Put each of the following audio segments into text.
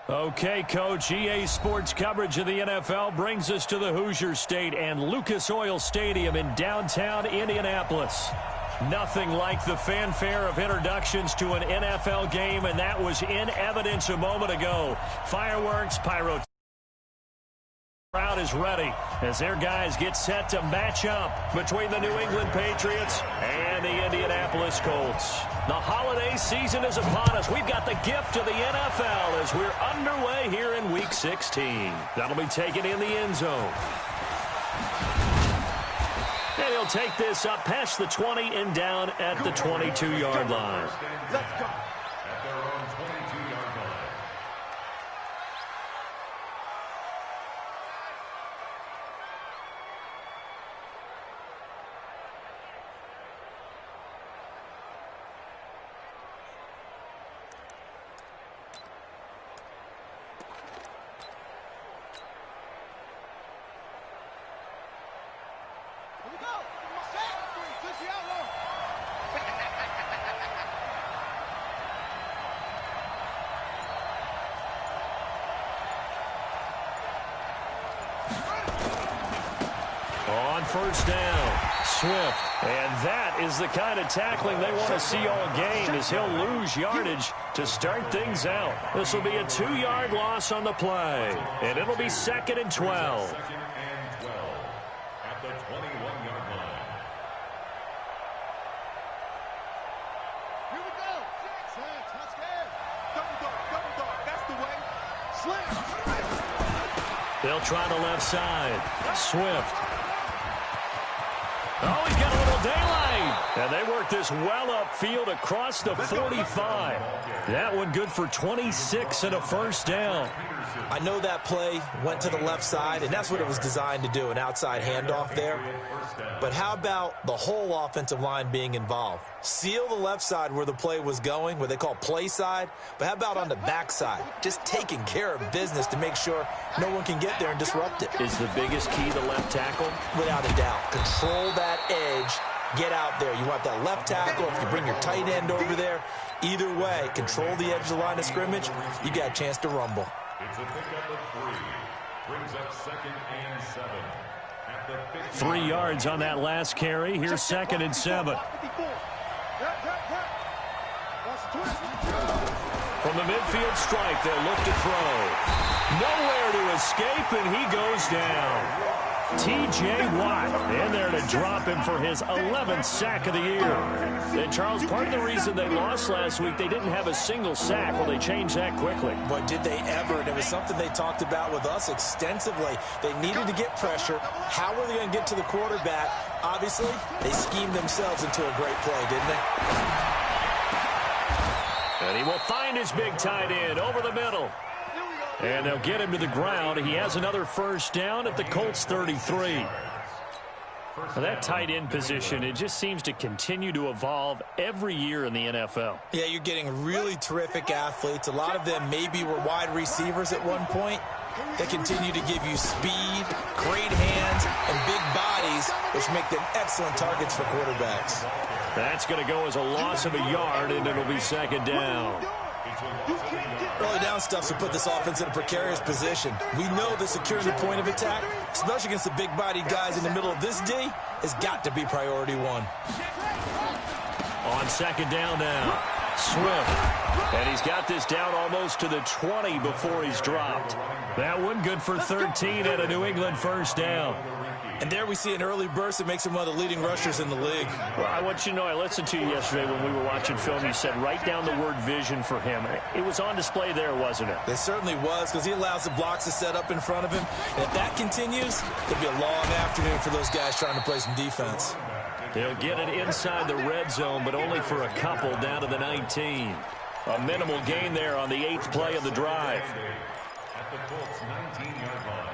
Okay, Coach, EA Sports coverage of the NFL brings us to the Hoosier State and Lucas Oil Stadium in downtown Indianapolis. Nothing like the fanfare of introductions to an NFL game, and that was in evidence a moment ago. Fireworks, pyrotechnics. Crowd is ready as their guys get set to match up between the New England Patriots and the Indianapolis Colts. The holiday season is upon us. We've got the gift of the NFL as we're underway here in Week 16. That'll be taken in the end zone. And he'll take this up past the 20 and down at the 22-yard line. Let's go. On first down, Swift. And that is the kind of tackling they want to see all game as he'll lose yardage to start things out. This will be a 2-yard loss on the play. And it'll be 2nd and 12. At the 21-yard line. Here we go. Touchdown. Double dog. That's the way. Slim. They'll try the left side. Swift. Oh, he's got a little daylight. And they work this well upfield across the 45. That one good for 26 and a first down. I know that play went to the left side, and that's what it was designed to do, an outside handoff there. But how about the whole offensive line being involved? Seal the left side where the play was going, where they call play side. But how about on the back side? Just taking care of business to make sure no one can get there and disrupt it. Is the biggest key the left tackle? Without a doubt. Control that edge. Get out there. You want that left tackle. If you bring your tight end over there, either way, control the edge of the line of scrimmage, you got a chance to rumble. It's a pickup of 3. Brings up 2nd and 7. At the 3 yards on that last carry. Here's 2nd and 7. From the midfield strike, they'll look to throw. Nowhere to escape, and he goes down. T.J. Watt in there to drop him for his 11th sack of the year. And, Charles, part of the reason they lost last week, they didn't have a single sack. Well, they changed that quickly. But did they ever? And it was something they talked about with us extensively. They needed to get pressure. How were they going to get to the quarterback? Obviously, they schemed themselves into a great play, didn't they? And he will find his big tight end over the middle. And they'll get him to the ground. He has another first down at the Colts 33. For that tight end position, it just seems to continue to evolve every year in the NFL. Yeah, you're getting really terrific athletes. A lot of them maybe were wide receivers at one point. They continue to give you speed, great hands, and big bodies, which make them excellent targets for quarterbacks. That's going to go as a loss of a yard, and it'll be 2nd down. Early down stuff to put this offense in a precarious position. We know that securing the point of attack, especially against the big-bodied guys in the middle of this D, has got to be priority 1. On 2nd down now, Swift. And he's got this down almost to the 20 before he's dropped. That one good for 13 at a New England first down. And there we see an early burst that makes him one of the leading rushers in the league. Well, I want you to know, I listened to you yesterday when we were watching film. You said write down the word vision for him. It was on display there, wasn't it? It certainly was, because he allows the blocks to set up in front of him. And if that continues, it'll be a long afternoon for those guys trying to play some defense. They'll get it inside the red zone, but only for a couple down to the 19. A minimal gain there on the 8th play of the drive. At the Colts 19-yard line.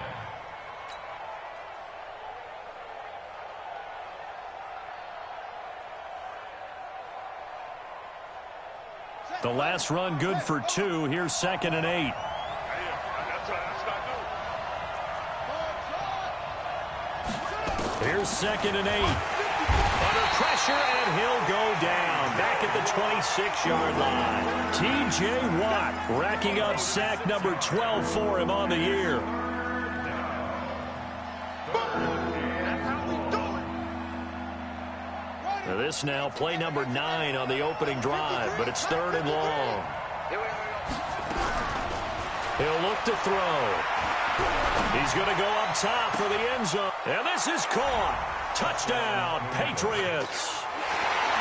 The last run good for 2. Here's 2nd and 8. Here's 2nd and 8. Under pressure, and he'll go down. Back at the 26-yard line. T.J. Watt racking up sack number 12 for him on the year. Now this now play number 9 on the opening drive, but it's 3rd and long. He'll look to throw. He's going to go up top for the end zone. And this is caught. Touchdown, Patriots.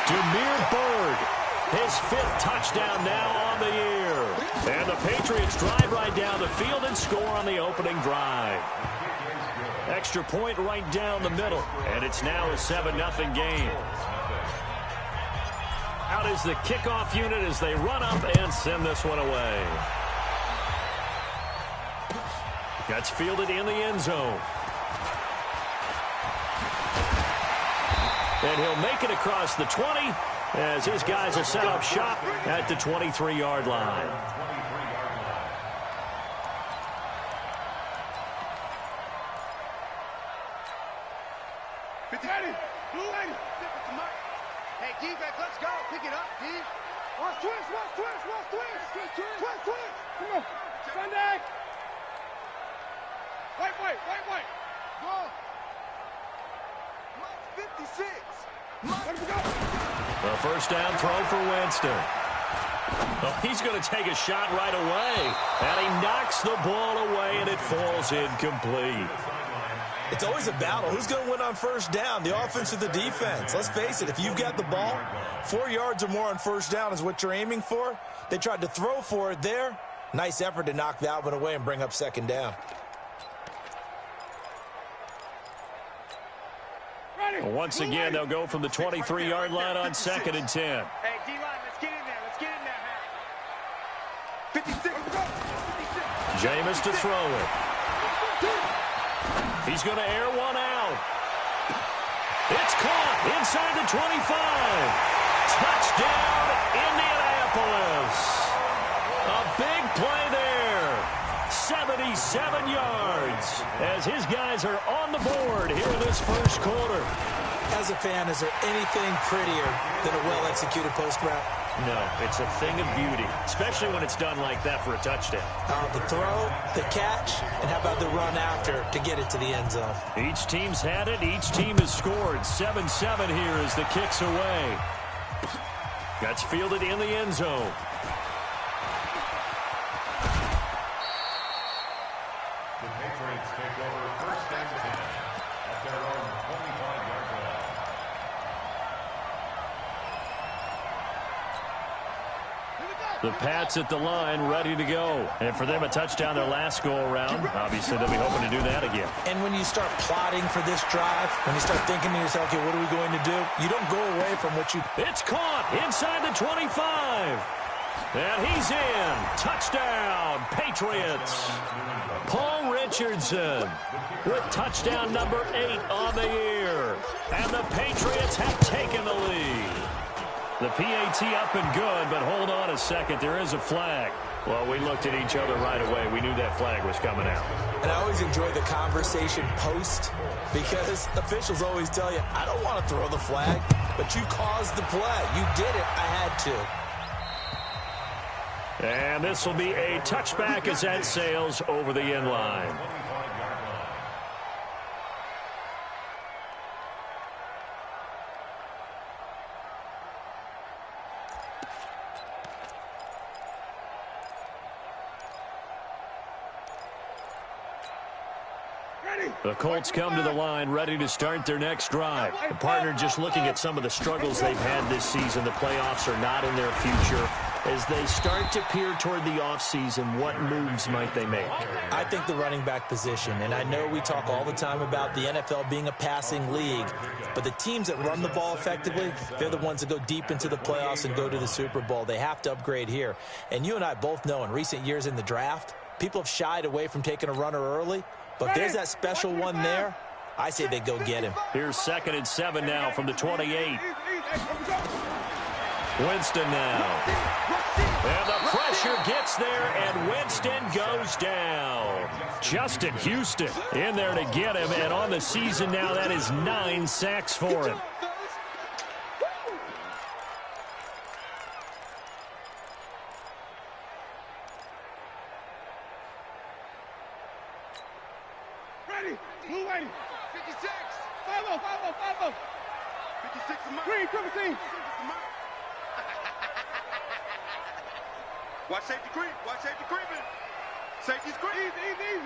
Demir Bird, his 5th touchdown now on the year. And the Patriots drive right down the field and score on the opening drive. Extra point right down the middle. And it's now a 7-0 game. Out is the kickoff unit as they run up and send this one away. Gets fielded in the end zone. And he'll make it across the 20 as his guys will set up shop at the 23-yard line. Hey, defense, let's go. Pick it up, D. Watch twist. Come on. Sunday. Wait. Go. 56. Let him go. A first down throw for Winston. Oh, he's going to take a shot right away. And he knocks the ball away, and it falls incomplete. It's always a battle. Who's going to win on first down, the offense or the defense? Let's face it, if you've got the ball, 4 yards or more on first down is what you're aiming for. They tried to throw for it there. Nice effort to knock that one away and bring up second down. Well, once again, they'll go from the 23-yard line on 2nd and 10. Hey, D-line, let's get in there. 56. Jameis to throw it. He's going to air one out. It's caught inside the 25. Touchdown, Indianapolis. A big play there. 77 yards as his guys are on the board here in this first quarter. As a fan, is there anything prettier than a well-executed post route? No, it's a thing of beauty, especially when it's done like that for a touchdown. The throw, the catch, and how about the run after to get it to the end zone? Each team's had it. Each team has scored. 7-7 here as the kick's away. Gets fielded in the end zone. The Patriots take over first and 10 at their own 25-yard line. The Pats at the line, ready to go. And for them, a touchdown their last go-around. Obviously, they'll be hoping to do that again. And when you start plotting for this drive, when you start thinking to yourself, okay, what are we going to do? You don't go away from what you... It's caught inside the 25. And he's in. Touchdown, Patriots. Paul Richardson with touchdown number 8 on the year. And the Patriots have taken the lead. The PAT up and good, but hold on a second. There is a flag. Well, we looked at each other right away. We knew that flag was coming out. And I always enjoy the conversation post because officials always tell you, I don't want to throw the flag, but you caused the play. You did it. I had to. And this will be a touchback as that sails over the end line. The Colts come to the line ready to start their next drive. The partner just looking at some of the struggles they've had this season. The playoffs are not in their future. As they start to peer toward the offseason, what moves might they make? I think the running back position, and I know we talk all the time about the NFL being a passing league, but the teams that run the ball effectively, they're the ones that go deep into the playoffs and go to the Super Bowl. They have to upgrade here. And you and I both know in recent years in the draft, people have shied away from taking a runner early. But if there's that special one there, I say they go get him. Here's 2nd and 7 now from the 28. Winston now. And the pressure gets there, and Winston goes down. Justin Houston in there to get him, and on the season now, that is 9 sacks for him. Ready. Blue ready. 56. 5-0, 5-0, 5-0. 56 is mine. Green, triple team. Watch safety creep. Watch safety creeping. Safety's creep. Easy.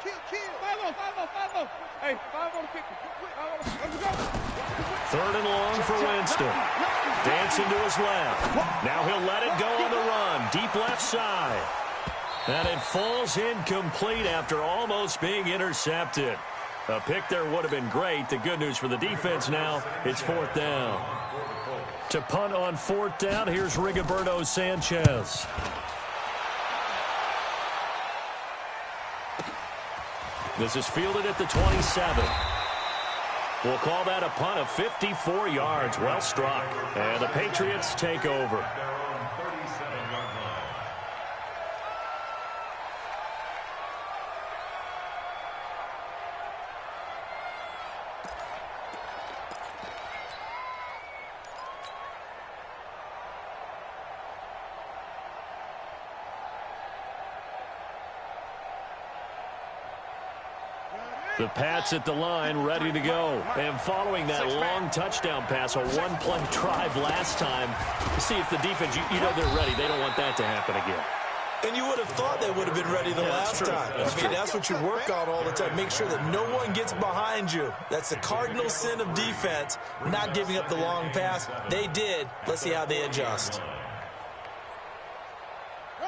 Kill. 5-0, 5-0, 5-0. Hey, 5-0 to 50. 5-0. Let's go. Third and long for Winston. Dancing to his left. Now he'll let it go on the run. Deep left side. And it falls incomplete after almost being intercepted. A pick there would have been great. The good news for the defense now, it's fourth down. To punt on fourth down, here's Rigoberto Sanchez. This is fielded at the 27. We'll call that a punt of 54 yards. Well struck. And the Patriots take over. The Pats at the line, ready to go. And following that long touchdown pass, a one-play drive last time, to see if the defense, you know they're ready. They don't want that to happen again. And you would have thought they would have been ready the last time. That's what you work on all the time. Make sure that no one gets behind you. That's the cardinal sin of defense, not giving up the long pass. They did. Let's see how they adjust.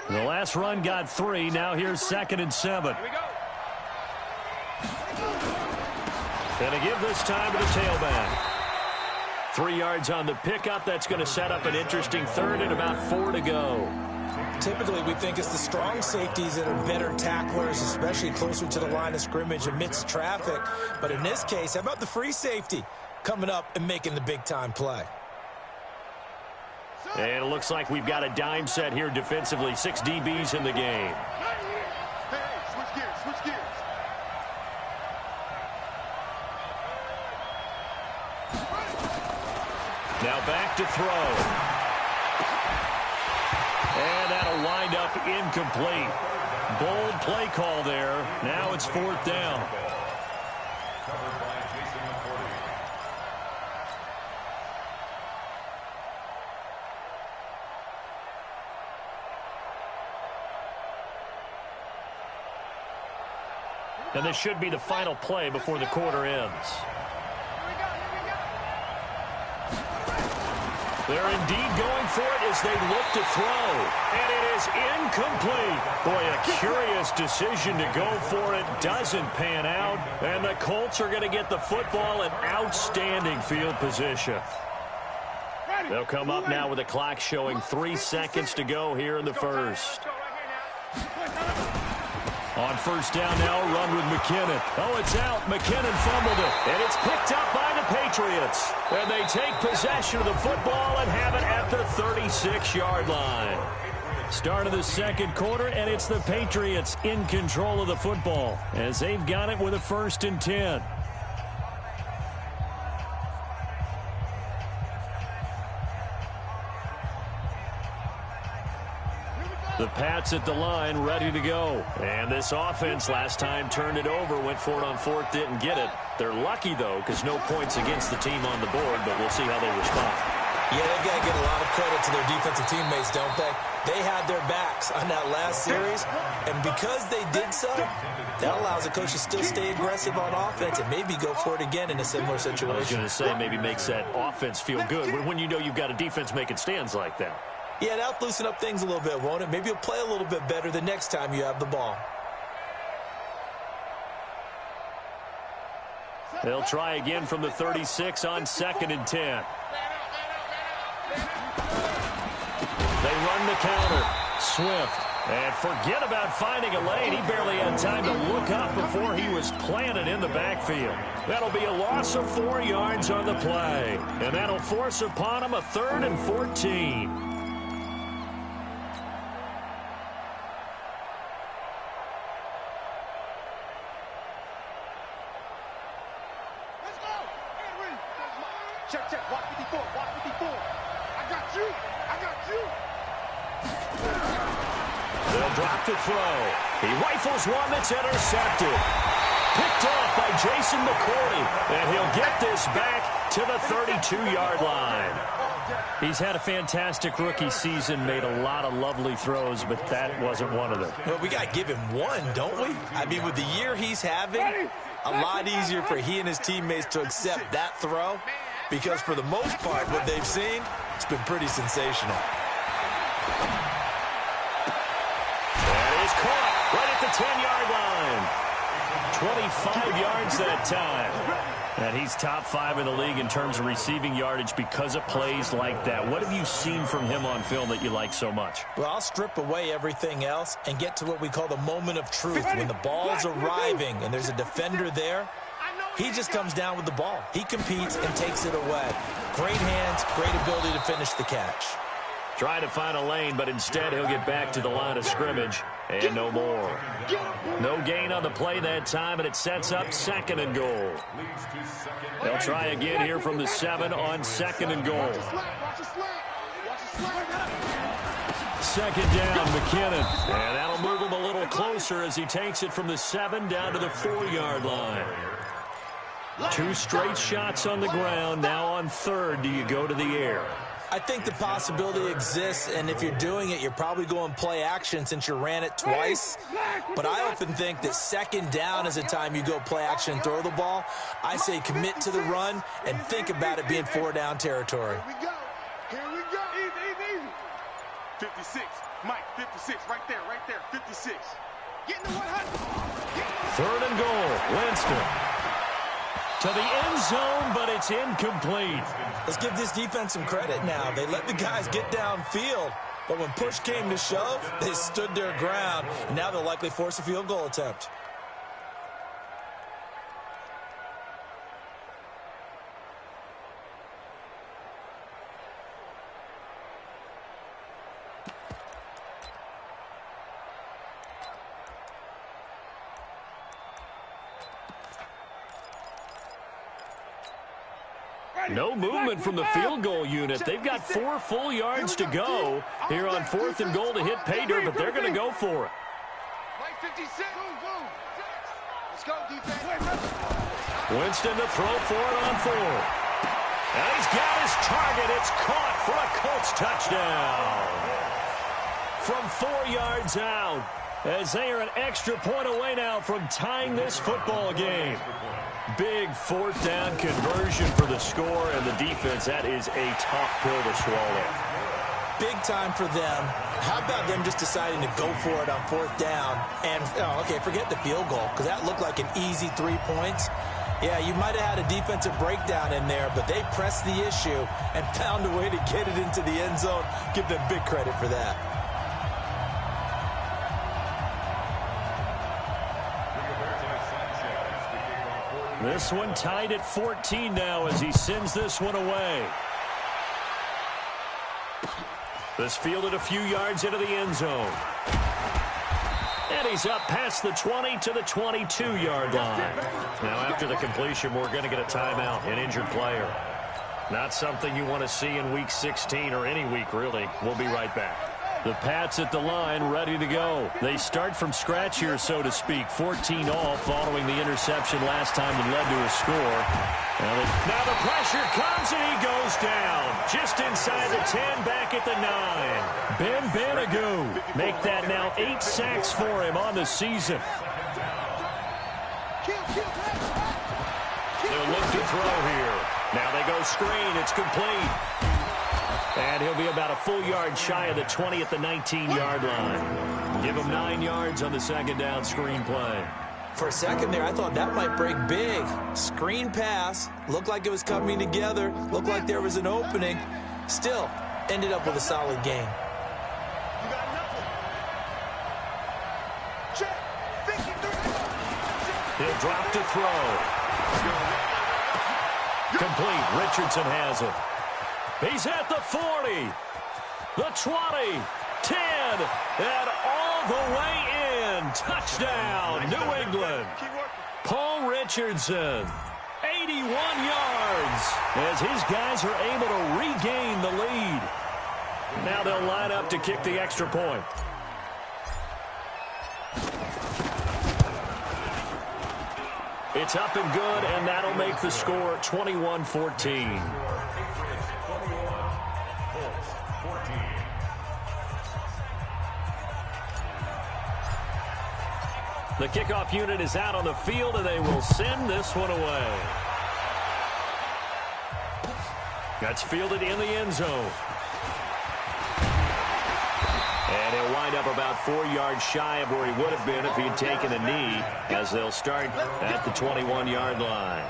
The last run got 3. Now here's 2nd and 7. And to give this time to the tailback. 3 yards on the pickup. That's going to set up an interesting third and about 4 to go. Typically, we think it's the strong safeties that are better tacklers, especially closer to the line of scrimmage amidst traffic. But in this case, how about the free safety coming up and making the big-time play? And it looks like we've got a dime set here defensively. 6 DBs in the game. Switch gears. Now back to throw. And that'll wind up incomplete. Bold play call there. Now it's 4th down. And this should be the final play before the quarter ends. They're indeed going for it as they look to throw. And it is incomplete. Boy, a curious decision to go for it. Doesn't pan out. And the Colts are going to get the football in outstanding field position. They'll come up now with a clock showing 3 seconds to go here in the first. On first down now, a run with McKinnon. Oh, it's out. McKinnon fumbled it. And it's picked up by the Patriots. And they take possession of the football and have it at the 36-yard line. Start of the second quarter, and it's the Patriots in control of the football as they've got it with a 1st and 10. The Pats at the line, ready to go. And this offense last time turned it over, went for it on 4th, didn't get it. They're lucky, though, because no points against the team on the board, but we'll see how they respond. Yeah, they've got to give a lot of credit to their defensive teammates, don't they? They had their backs on that last series, and because they did so, that allows the coach to still stay aggressive on offense and maybe go for it again in a similar situation. I was going to say maybe makes that offense feel good when you know you've got a defense making stands like that. Yeah, that'll loosen up things a little bit, won't it? Maybe you'll play a little bit better the next time you have the ball. They'll try again from the 36 on 2nd and 10. They run the counter. Swift. And forget about finding a lane. He barely had time to look up before he was planted in the backfield. That'll be a loss of 4 yards on the play. And that'll force upon him a 3rd and 14. Check. Watch 54. I got you. They'll drop to throw. He rifles one that's intercepted. Picked off by Jason McCourty, and he'll get this back to the 32-yard line. He's had a fantastic rookie season, made a lot of lovely throws, but that wasn't one of them. Well, we got to give him one, don't we? I mean, with the year he's having, a lot easier for he and his teammates to accept that throw, because for the most part, what they've seen, it's been pretty sensational. That is caught right at the 10-yard line. 25 yards that time. And he's top 5 in the league in terms of receiving yardage because of plays like that. What have you seen from him on film that you like so much? Well, I'll strip away everything else and get to what we call the moment of truth. When the ball's arriving and there's a defender there, he just comes down with the ball. He competes and takes it away. Great hands, great ability to finish the catch. Trying to find a lane, but instead he'll get back to the line of scrimmage and no more. No gain on the play that time, and it sets up 2nd and goal. They'll try again here from the 7 on 2nd and goal. 2nd down, McKinnon. And that'll move him a little closer as he takes it from the 7 down to the 4-yard line. 2 straight shots on the ground. Now on 3rd, do you go to the air? I think the possibility exists, and if you're doing it, you're probably going play action since you ran it twice. But I often think that 2nd down is a time you go play action and throw the ball. I say commit to the run and think about it being 4-down territory. Here we go. Here we go. Easy, easy. 56. Mike, 56. Right there, 56. Getting to 100. 3rd and goal. Winston. To the end zone, but it's incomplete. Let's give this defense some credit now. They let the guys get downfield, but when push came to shove, they stood their ground, and now they'll likely force a field goal attempt. No movement from the field goal unit. They've got 4 full yards to go here on 4th and goal to hit pay dirt, but they're going to go for it. Let's go, defense. Winston to throw for it on 4th. And he's got his target. It's caught for a Colts touchdown. From 4 yards out, as they are an extra point away now from tying this football game. Big 4th down conversion for the score, and the defense, that is a tough pill to swallow. Big time for them. How about them just deciding to go for it on 4th down? And, okay, forget the field goal, because that looked like an easy 3 points. Yeah, you might have had a defensive breakdown in there, but they pressed the issue and found a way to get it into the end zone. Give them big credit for that. This one tied at 14 now as he sends this one away. This fielded a few yards into the end zone. And he's up past the 20 to the 22-yard line. Now after the completion, we're going to get a timeout, an injured player. Not something you want to see in Week 16 or any week, really. We'll be right back. The Pats at the line, ready to go. They start from scratch here, so to speak. 14 all following the interception last time that led to a score. Now the pressure comes, and he goes down. Just inside the 10, back at the 9. Ben Banagoo make that now 8 sacks for him on the season. They'll look to throw here. Now they go screen. It's complete. And he'll be about a full yard shy of the 20 at the 19-yard line. Give him 9 yards on the 2nd down screen play. For a second there, I thought that might break big. Screen pass. Looked like it was coming together. Looked like there was an opening. Still, ended up with a solid game. He'll drop to throw. Complete. Richardson has it. He's at the 40, the 20, 10, and all the way in. Touchdown, New England. Paul Richardson, 81 yards, as his guys are able to regain the lead. Now they'll line up to kick the extra point. It's up and good, and that'll make the score 21-14. The kickoff unit is out on the field, and they will send this one away. That's fielded in the end zone. And he'll wind up about 4 yards shy of where he would have been if he had taken a knee, as they'll start at the 21-yard line.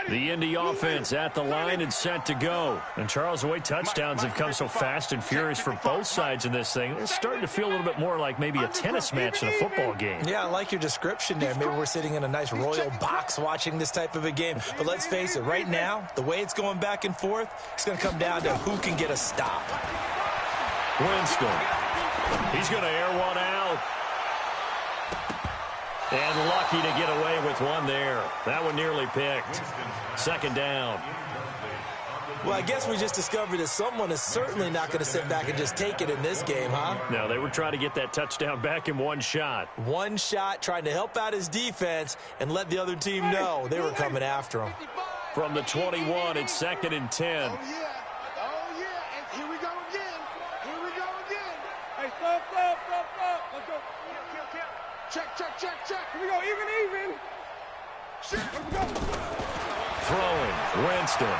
The Indy offense at the line and set to go. And Charles, the way touchdowns have come so fast and furious for both sides in this thing, it's starting to feel a little bit more like maybe a tennis match than a football game. Yeah, I like your description there. Maybe we're sitting in a nice royal box watching this type of a game. But let's face it, right now, the way it's going back and forth, it's going to come down to who can get a stop. Winston. He's going to air one out. And lucky to get away with one there. That one nearly picked. Second down. Well, I guess we just discovered that someone is certainly not going to sit back and just take it in this game, huh? No, they were trying to get that touchdown back in one shot. One shot, trying to help out his defense and let the other team know they were coming after him. From the 21, it's 2nd and 10. Oh, yeah. Oh, yeah. And here we go again. Here we go again. Hey, stop. Let's go. Check. Here we go. Even. Shit. Here we go. Throwing. Winston.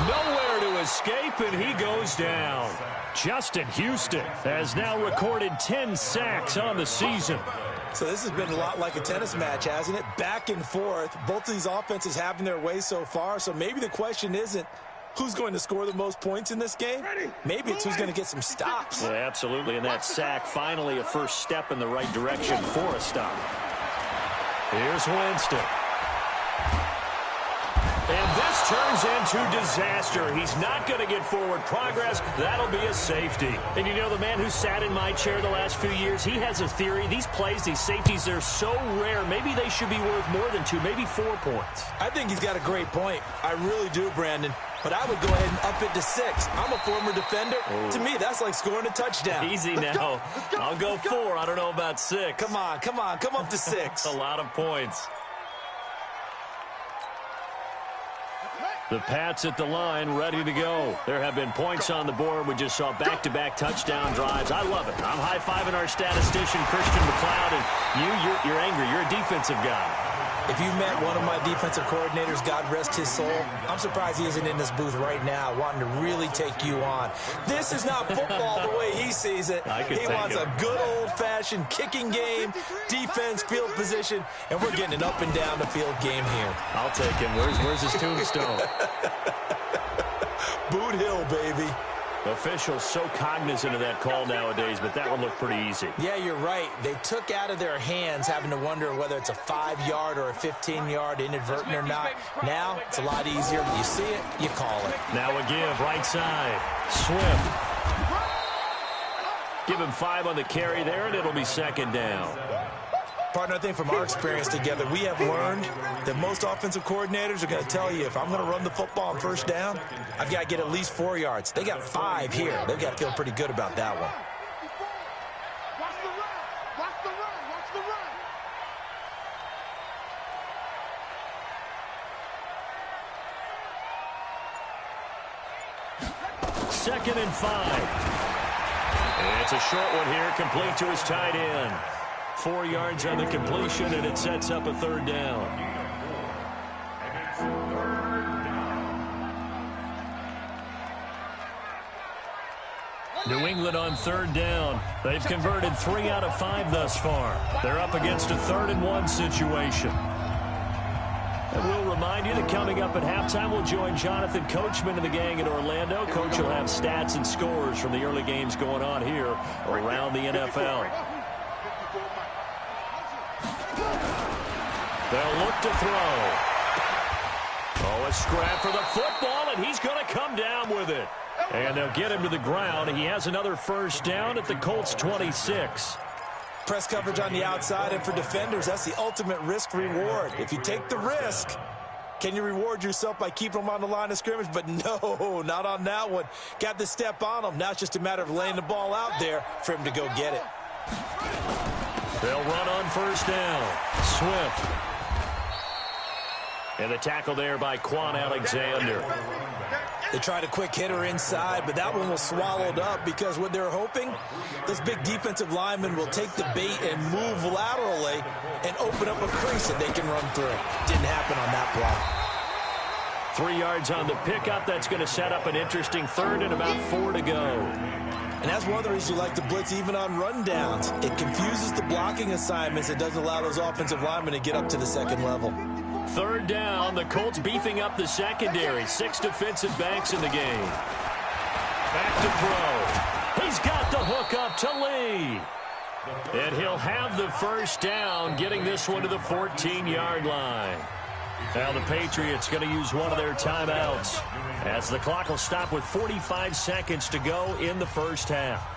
Nowhere to escape, and he goes down. Justin Houston has now recorded 10 sacks on the season. So this has been a lot like a tennis match, hasn't it? Back and forth. Both of these offenses having their way so far. So maybe the question isn't who's going to score the most points in this game. Maybe it's who's going to get some stops. Yeah, absolutely. And that sack, finally a first step in the right direction for a stop. Here's Winston. And this turns into disaster. He's not going to get forward progress. That'll be a safety. And you know, the man who sat in my chair the last few years, he has a theory. These plays, these safeties, they're so rare. Maybe they should be worth more than 2, maybe 4 points. I think he's got a great point. I really do, Brandon. But I would go ahead and up it to 6. I'm a former defender. To me, that's like scoring a touchdown. Easy now. I'll go 4. I don't know about 6. Come on. Come up to 6. A lot of points. The Pats at the line, ready to go. There have been points on the board. We just saw back-to-back touchdown drives. I love it. I'm high-fiving our statistician, Christian McLeod, and you're angry. You're a defensive guy. If you met one of my defensive coordinators, God rest his soul, I'm surprised he isn't in this booth right now wanting to really take you on. This is not football the way he sees it. He wants a good old-fashioned kicking game, defense, field position, and we're getting an up and down the field game here. I'll take him. Where's his tombstone? Boot Hill, baby. Officials so cognizant of that call nowadays, but that one looked pretty easy. Yeah, you're right. They took out of their hands having to wonder whether it's a 5-yard or a 15-yard inadvertent or not. Now, it's a lot easier. You see it, you call it. Now a give, right side. Swift. Give him 5 on the carry there, and it'll be second down. Partner, I think from our experience together, we have learned that most offensive coordinators are going to tell you, if I'm going to run the football on first down, I've got to get at least 4 yards. They got 5 here. They've got to feel pretty good about that one. Second and 5. And it's a short one here, complete to his tight end. 4 yards on the completion, and it sets up a third down. New England on third down. They've converted 3 out of 5 thus far. They're up against a 3rd and 1 situation. And we'll remind you that coming up at halftime, we'll join Jonathan Coachman and the gang in Orlando. Coach will have stats and scores from the early games going on here around the NFL. They'll look to throw. Oh, a scrap for the football, and he's going to come down with it. And they'll get him to the ground. He has another first down at the Colts 26. Press coverage on the outside, and for defenders, that's the ultimate risk-reward. If you take the risk, can you reward yourself by keeping them on the line of scrimmage? But no, not on that one. Got to step on them. Now it's just a matter of laying the ball out there for him to go get it. They'll run on first down. Swift. And the tackle there by Quan Alexander. They tried a quick hitter inside, but that one was swallowed up because what they're hoping, this big defensive lineman will take the bait and move laterally and open up a crease that they can run through. Didn't happen on that play. 3 yards on the pickup. That's going to set up an interesting third and about 4 to go. And that's one of the reasons you like to blitz even on rundowns. It confuses the blocking assignments. It doesn't allow those offensive linemen to get up to the second level. Third down, the Colts beefing up the secondary. 6 defensive backs in the game. Back to throw. He's got the hook up to Lee. And he'll have the first down, getting this one to the 14-yard line. Now the Patriots going to use one of their timeouts as the clock will stop with 45 seconds to go in the first half.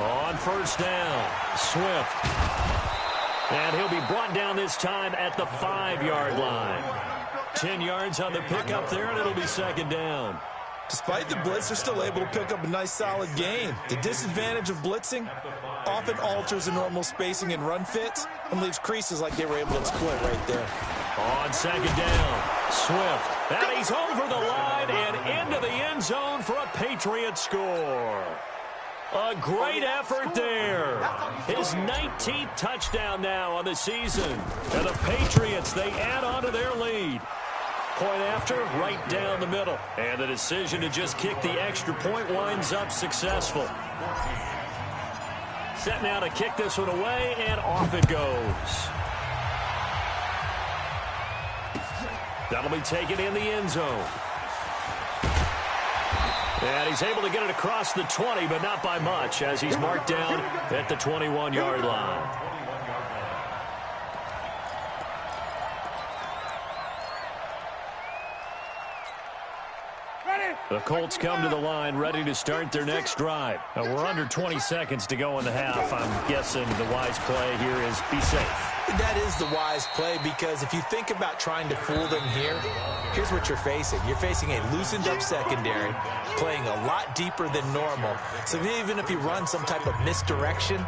On first down, Swift. And he'll be brought down this time at the 5-yard line. 10 yards on the pickup there, and it'll be second down. Despite the blitz, they're still able to pick up a nice, solid gain. The disadvantage of blitzing often alters the normal spacing and run fits and leaves creases like they were able to exploit right there. On second down, Swift. And he's over the line and into the end zone for a Patriot score. A great effort there. His 19th touchdown now on the season. And the Patriots, they add on to their lead. Point after, right down the middle. And the decision to just kick the extra point winds up successful. Set now to kick this one away, and off it goes. That'll be taken in the end zone. And he's able to get it across the 20, but not by much, as he's marked down at the 21-yard line. The Colts come to the line ready to start their next drive. Now, we're under 20 seconds to go in the half. I'm guessing the wise play here is be safe. That is the wise play, because if you think about trying to fool them here, here's what you're facing. You're facing a loosened up secondary, playing a lot deeper than normal. So even if you run some type of misdirection,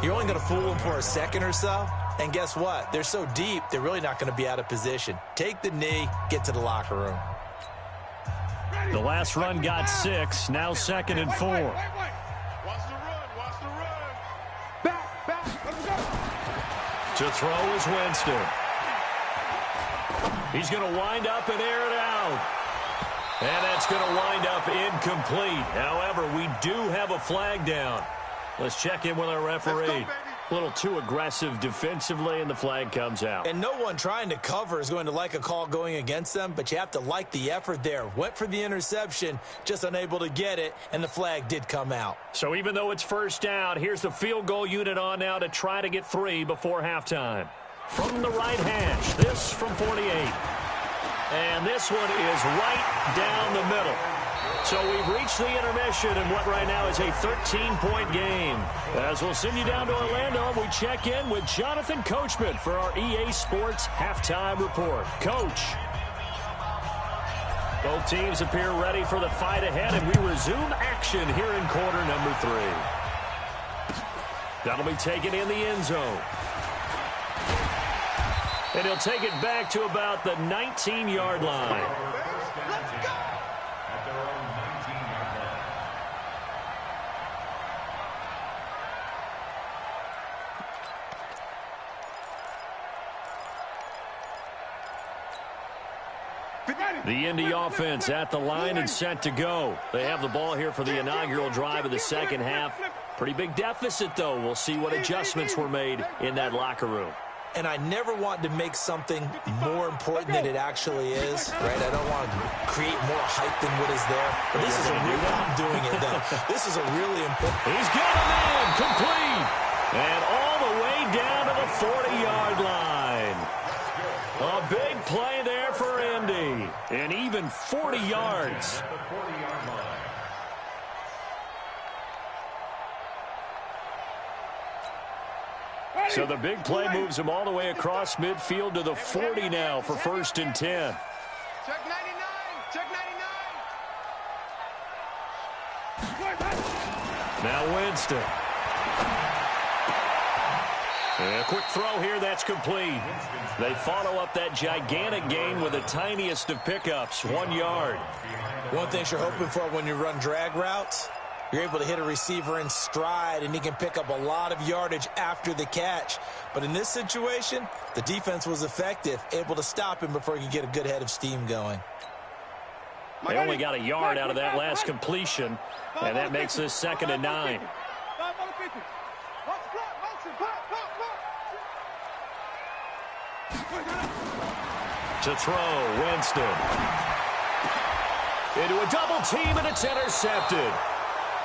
you're only going to fool them for a second or so. And guess what? They're so deep, they're really not going to be out of position. Take the knee, get to the locker room. The last run got 6, now second and 4. Watch the run, watch the run. Back, let's go. To throw is Winston. He's going to wind up and air it out. And that's going to wind up incomplete. However, we do have a flag down. Let's check in with our referee. A little too aggressive defensively, and the flag comes out. And no one trying to cover is going to like a call going against them, but you have to like the effort there. Went for the interception, just unable to get it, and the flag did come out. So even though it's first down, here's the field goal unit on now to try to get 3 before halftime. From the right hash, this from 48. And this one is right down the middle. So we've reached the intermission in what right now is a 13-point game. As we'll send you down to Orlando, we check in with Jonathan Coachman for our EA Sports Halftime Report. Coach. Both teams appear ready for the fight ahead, and we resume action here in quarter number 3. That'll be taken in the end zone. And he'll take it back to about the 19-yard line. Let's go. The Indy offense at the line and set to go. They have the ball here for the inaugural drive of the second half. Pretty big deficit, though. We'll see what adjustments were made in that locker room. and I never want to make something more important than it actually is, right? I don't want to create more hype than what is there. But this is a real, I'm doing it, though. This is a really important. He's got him in, complete. And all the way down to the 40-yard line. A big play there for Indy. And even 40 yards. So the big play moves him all the way across midfield to the 40 now for 1st and 10. Check 99. Check 99. Now Winston. And a quick throw here, that's complete. They follow up that gigantic gain with the tiniest of pickups, 1 yard. One thing you're hoping for when you run drag routes, you're able to hit a receiver in stride, and he can pick up a lot of yardage after the catch. But in this situation, the defense was effective, able to stop him before he could get a good head of steam going. They only got a yard out of that last completion, and that makes this 2nd and 9. To throw, Winston. Into a double team, and it's intercepted.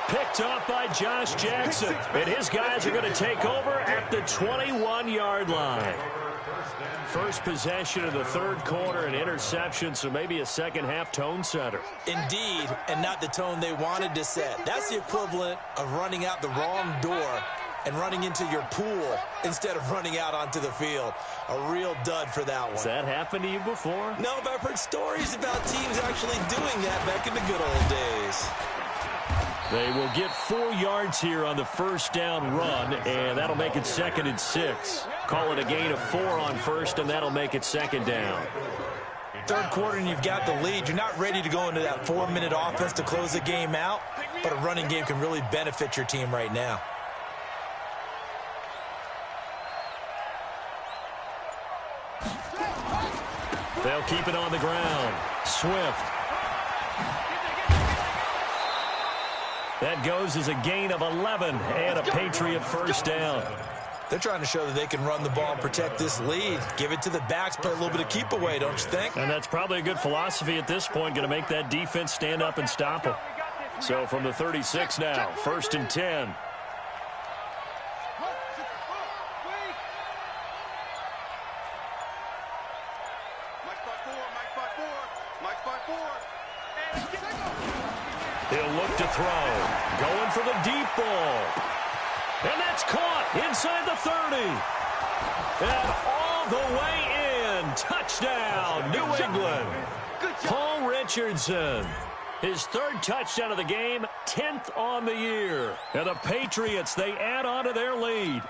Picked up by Josh Jackson. And his guys are going to take over at the 21-yard line. First possession of the 3rd quarter, an interception, so maybe a second-half tone setter. Indeed, and not the tone they wanted to set. That's the equivalent of running out the wrong door and running into your pool instead of running out onto the field. A real dud for that one. Has that happened to you before? No, but I've heard stories about teams actually doing that back in the good old days. They will get 4 yards here on the 1st down run, and that'll make it 2nd and 6. Call it a gain of 4 on 1st, and that'll make it 2nd down. 3rd quarter, and you've got the lead. You're not ready to go into that 4-minute offense to close the game out, but a running game can really benefit your team right now. They'll keep it on the ground. Swift. That goes as a gain of 11 and a Patriot 1st down. They're trying to show that they can run the ball and protect this lead. Give it to the backs, play a little bit of keep away, don't you think? And that's probably a good philosophy at this point, going to make that defense stand up and stop them. So from the 36 now, 1st and 10. He'll look to throw. Going for the deep ball. And that's caught inside the 30. And all the way in. Touchdown, New England. Paul Richardson. His 3rd touchdown of the game, 10th on the year. And the Patriots, they add on to their lead.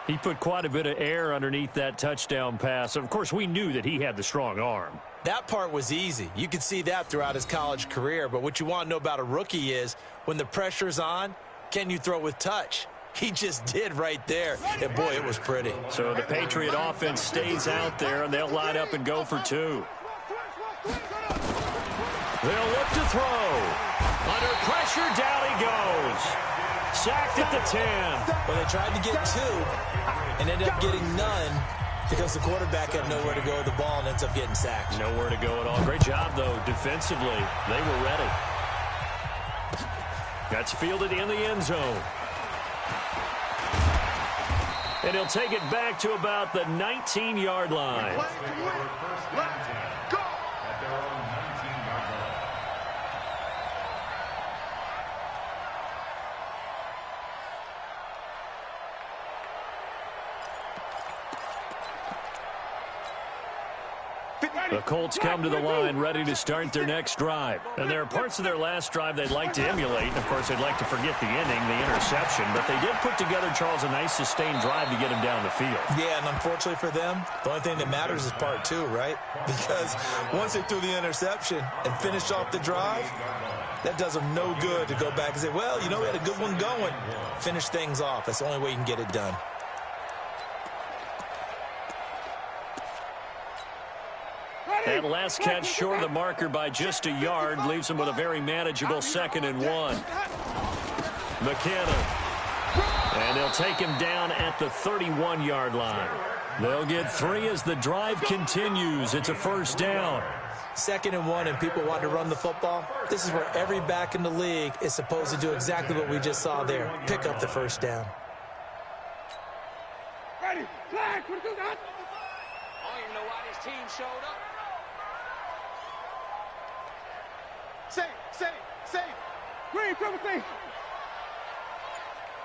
He put quite a bit of air underneath that touchdown pass. Of course, we knew that he had the strong arm. That part was easy. You could see that throughout his college career. But what you want to know about a rookie is when the pressure's on, can you throw with touch? He just did right there. And, boy, it was pretty. So the Patriot offense stays out there, and they'll line up and go for 2. They'll look to throw. Under pressure, down he goes. Sacked at the 10. Well, they tried to get 2 and ended up getting none because the quarterback had nowhere to go with the ball and ends up getting sacked. Nowhere to go at all. Great job, though, defensively. They were ready. That's fielded in the end zone. And he'll take it back to about the 19-yard line. The Colts come to the line ready to start their next drive. And there are parts of their last drive they'd like to emulate. And, of course, they'd like to forget the ending, the interception. But they did put together, Charles, a nice sustained drive to get him down the field. Yeah, and unfortunately for them, the only thing that matters is part 2, right? Because once they threw the interception and finished off the drive, that does them no good to go back and say, well, you know, we had a good one going. Finish things off. That's the only way you can get it done. That last catch short of the marker by just a yard leaves him with a very manageable 2nd and 1. McKinnon And they'll take him down at the 31-yard line. They'll get 3 as the drive continues. It's a first down. 2nd and 1, and people want to run the football. This is where every back in the league is supposed to do exactly what we just saw there. Pick up the first down. Ready, flag, what do that? I don't even know why this team showed up. Save. Green, triple safe.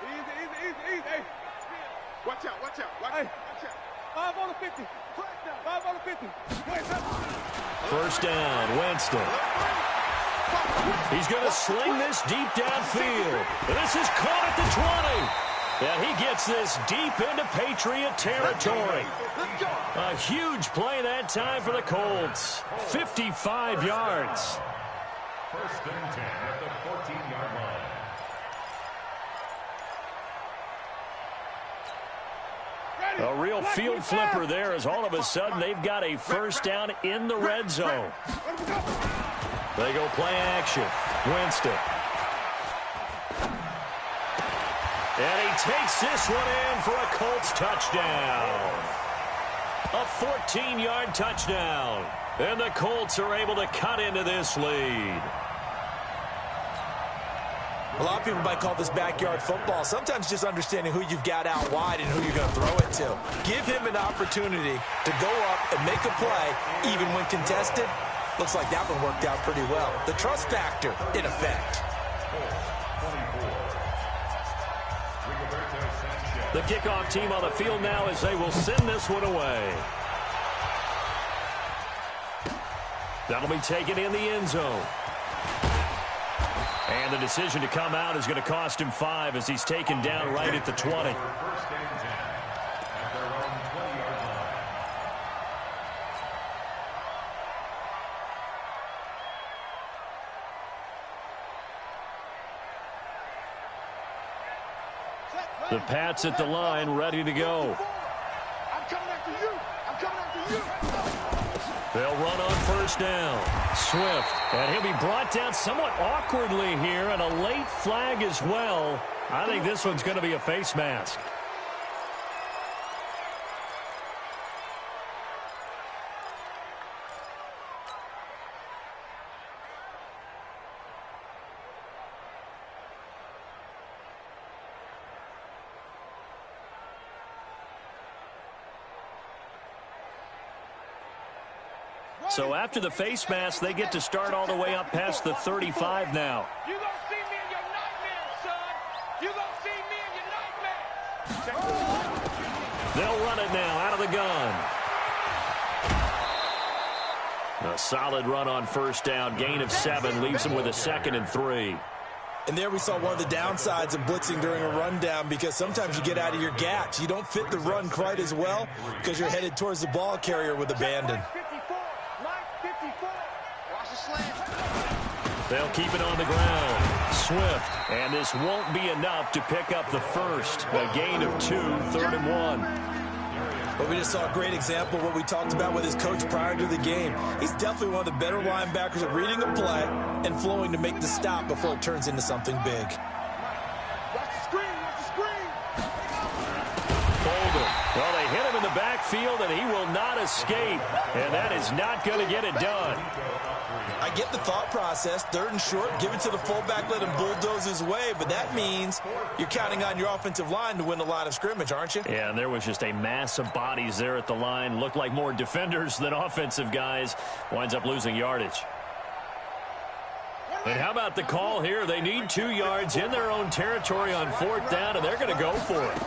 Easy. Hey. Watch out. Watch out. 5 on the 50. 5 on the 50. First down, Winston. He's going to sling this deep downfield. This is caught at the 20. And he gets this deep into Patriot territory. A huge play that time for the Colts. 55 yards. First and 10 at the 14-yard line. A real field flipper there as all of a sudden they've got a first down in the red zone. They go play action. Winston. And he takes this one in for a Colts touchdown. A 14-yard touchdown. And the Colts are able to cut into this lead. A lot of people might call this backyard football. Sometimes just understanding who you've got out wide and who you're going to throw it to. Give him an opportunity to go up and make a play, even when contested. Looks like that one worked out pretty well. The trust factor in effect. The kickoff team on the field now as they will send this one away. That'll be taken in the end zone. And the decision to come out is going to cost him 5 as he's taken down right at the 20. First and 10 at their own 20-yard line. The Pats at the line, ready to go. I'm coming after you. They'll run on first down. Swift, and he'll be brought down somewhat awkwardly here, and a late flag as well. I think this one's going to be a face mask. So after the face mask, they get to start all the way up past the 35 now. You gonna see me in your nightmares, son. You gonna see me in your nightmares. They'll run it now out of the gun. A solid run on first down. Gain of 7 leaves them with a 2nd and 3. And there we saw one of the downsides of blitzing during a rundown, because sometimes you get out of your gaps. You don't fit the run quite as well because you're headed towards the ball carrier with abandon. They'll keep it on the ground. Swift, and this won't be enough to pick up the first. A gain of 2, 3rd and 1. But we just saw a great example of what we talked about with his coach prior to the game. He's definitely one of the better linebackers at reading a play and flowing to make the stop before it turns into something big. Bolden. Well, they hit him in the backfield, and he will not escape. And that is not going to get it done. I get the thought process. 3rd and short, give it to the fullback, let him bulldoze his way. But that means you're counting on your offensive line to win the line of scrimmage, aren't you? Yeah, and there was just a mass of bodies there at the line. Looked like more defenders than offensive guys. Winds up losing yardage. And how about the call here? They need 2 yards in their own territory on 4th down, and they're going to go for it.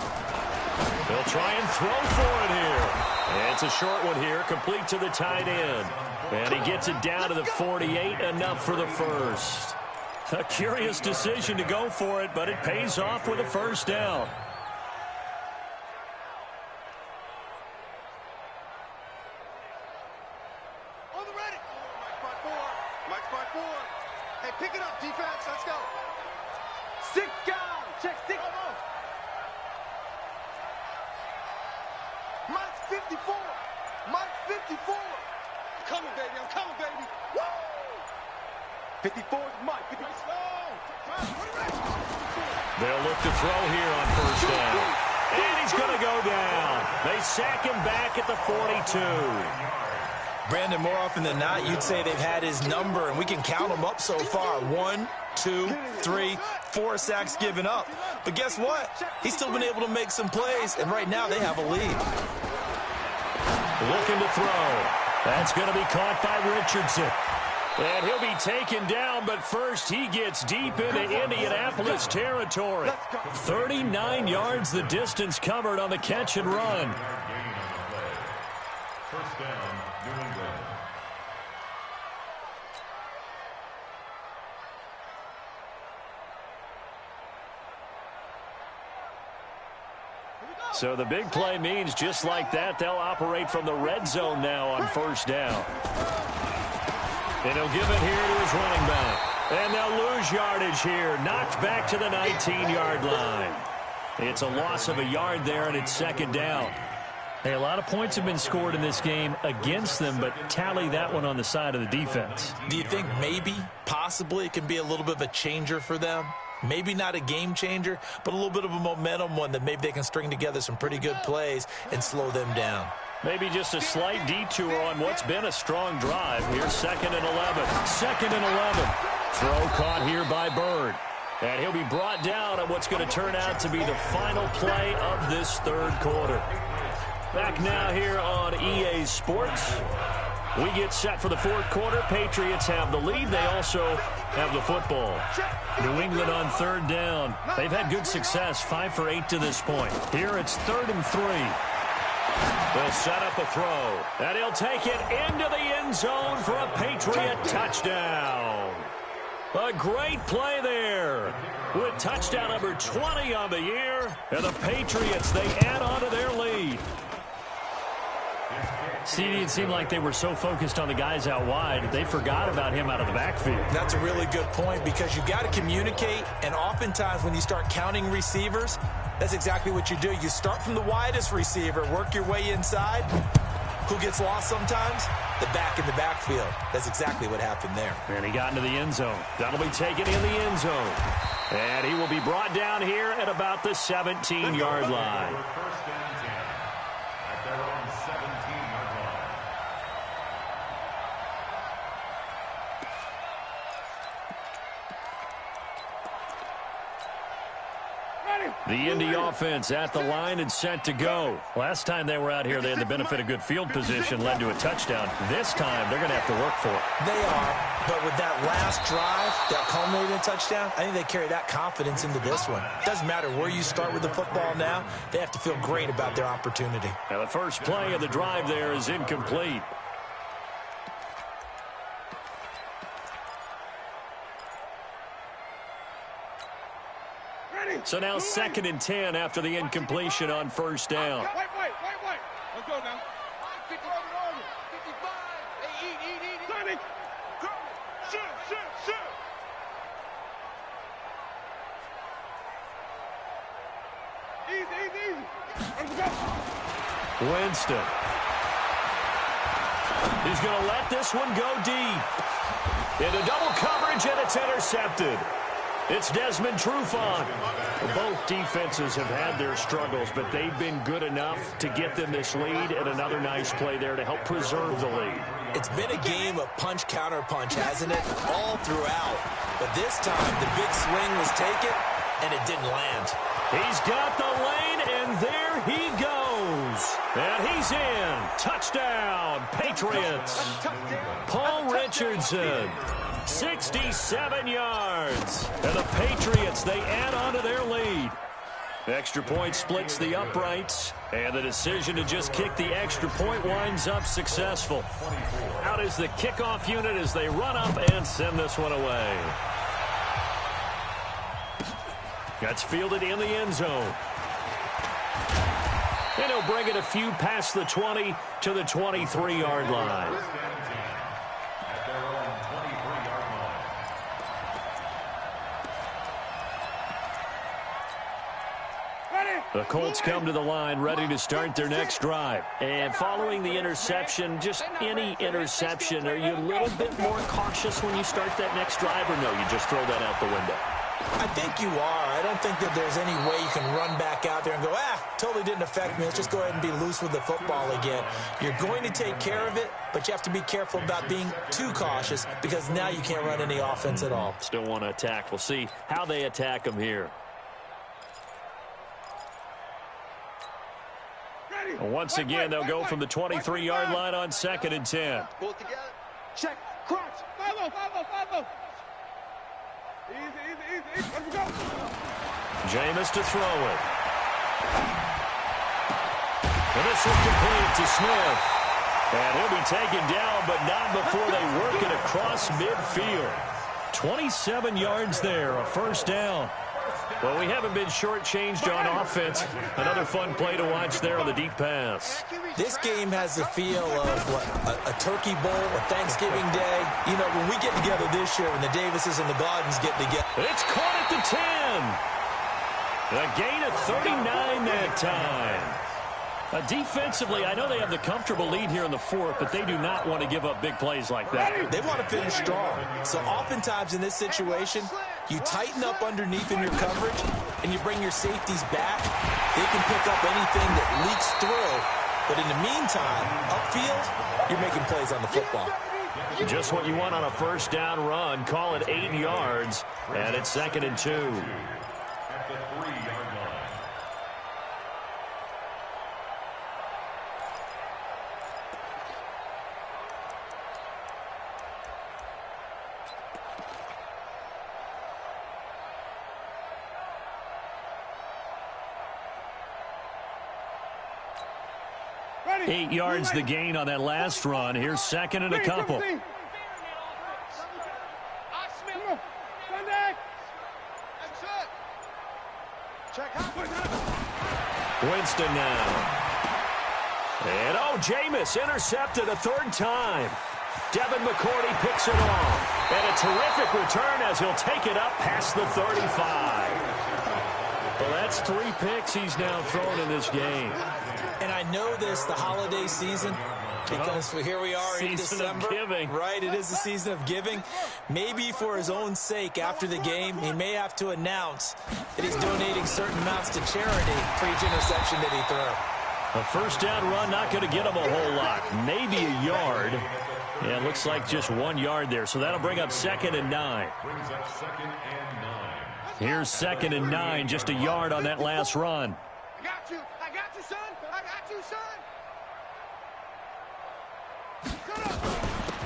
They'll try and throw for it here. And it's a short one here, complete to the tight end. And he gets it down to the 48, enough for the first. A curious decision to go for it, but it pays off with a first down. On the ready. Mike's by 4. Hey, pick it up, defense. Let's go. 6 down. Check 6. Mike's 54. Mike's 54. I'm coming, baby. Woo! 54 is Mike. 54. They'll look to throw here on first down. And he's going to go down. They sack him back at the 42. Brandon, more often than not, you'd say they've had his number, and we can count them up so far. 1, 2, 3, 4 sacks given up. But guess what? He's still been able to make some plays, and right now they have a lead. Looking to throw. That's going to be caught by Richardson. And he'll be taken down, but first he gets deep into Indianapolis territory. 39 yards the distance covered on the catch and run. First down, New England. So the big play means just like that, they'll operate from the red zone now on first down. And he'll give it here to his running back. And they'll lose yardage here. Knocked back to the 19-yard line. It's a loss of a yard there, and it's second down. Hey, a lot of points have been scored in this game against them, but tally that one on the side of the defense. Do you think maybe, possibly, it can be a little bit of a changer for them? Maybe not a game changer, but a little bit of a momentum one that maybe they can string together some pretty good plays and slow them down. Maybe just a slight detour on what's been a strong drive. Here's 2nd and 11. 2nd and 11. Throw caught here by Bird. And he'll be brought down on what's going to turn out to be the final play of this third quarter. Back now here on EA Sports. We get set for the fourth quarter. Patriots have the lead. They also have the football. New England on third down. They've had good success, 5 for 8 to this point. Here it's 3rd and 3. They'll set up a throw. And he'll take it into the end zone for a Patriot touchdown. A great play there. With touchdown number 20 on the year. And the Patriots, they add on to their lead. CD, it seemed like they were so focused on the guys out wide, they forgot about him out of the backfield. That's a really good point because you've got to communicate, and oftentimes when you start counting receivers, that's exactly what you do. You start from the widest receiver, work your way inside. Who gets lost sometimes? The back in the backfield. That's exactly what happened there. And he got into the end zone. That'll be taken in the end zone. And he will be brought down here at about the 17-yard line. First down 10 at their own 17-yard line. The Indy offense at the line and set to go. Last time they were out here, they had the benefit of good field position, led to a touchdown. This time, they're going to have to work for it. They are, but with that last drive, that culminated in a touchdown, I think they carry that confidence into this one. Doesn't matter where you start with the football now, they have to feel great about their opportunity. Now, the first play of the drive there is incomplete. So now 2nd and 10 after the incompletion on first down. Wait. Let's go now. 50, 55. Hey, eat. Sonny. Shoot. Easy. Let's go. Winston. He's going to let this one go deep. Into double coverage, and it's intercepted. It's Desmond Trufant. Both defenses have had their struggles, but they've been good enough to get them this lead, and another nice play there to help preserve the lead. It's been a game of punch-counter-punch, hasn't it? All throughout. But this time, the big swing was taken, and it didn't land. He's got the lane, and there he goes. And he's in. Touchdown, Patriots. Paul Richardson. 67 yards. And the Patriots, they add on to their lead. Extra point splits the uprights. And the decision to just kick the extra point winds up successful. Out is the kickoff unit as they run up and send this one away. That's fielded in the end zone. And he'll bring it a few past the 20 to the 23-yard line. The Colts come to the line ready to start their next drive. And following the interception, just any interception, are you a little bit more cautious when you start that next drive, or no, you just throw that out the window? I think you are. I don't think that there's any way you can run back out there and go, totally didn't affect me. Let's just go ahead and be loose with the football again. You're going to take care of it, but you have to be careful about being too cautious because now you can't run any offense at all. Still want to attack. We'll see how they attack them here. Once again, they'll go from the 23-yard line on 2nd and 10. Pull it together. Check. Crunch. 5-0, 5-0, 5-0. Easy. Let's go. Jameis to throw it. And this is complete to Smith. And he'll be taken down, but not before they work it across midfield. 27 yards there, a first down. Well, we haven't been shortchanged on offense. Another fun play to watch there on the deep pass. This game has the feel of a Turkey Bowl, a Thanksgiving Day. You know, when we get together this year, when the Davises and the Gaudens get together. It's caught at the 10. A gain of 39 that time. Defensively, I know they have the comfortable lead here in the 4th, but they do not want to give up big plays like that. They want to finish strong. So oftentimes in this situation, you tighten up underneath in your coverage, and you bring your safeties back. They can pick up anything that leaks through. But in the meantime, upfield, you're making plays on the football. Just what you want on a first down run. Call it 8 yards, and it's 2nd and 2. At the 3-yard line. Ready. 8 yards the gain on that last run. Here's 2nd and a couple. Winston now. And, Jameis intercepted a 3rd time. Devin McCourty picks it off. And a terrific return as he'll take it up past the 35. Well, that's 3 picks he's now thrown in this game. And I know this, the holiday season, because here we are in December. Giving. Right, it is the season of giving. Maybe for his own sake, after the game, he may have to announce that he's donating certain amounts to charity for each interception that he threw. A first down run, not going to get him a whole lot. Maybe a yard. Yeah, it looks like just 1 yard there. So that'll bring up 2nd and 9. Brings up 2nd and 9. Here's 2nd and 9, just a yard on that last run. I got you, son. I got you, son.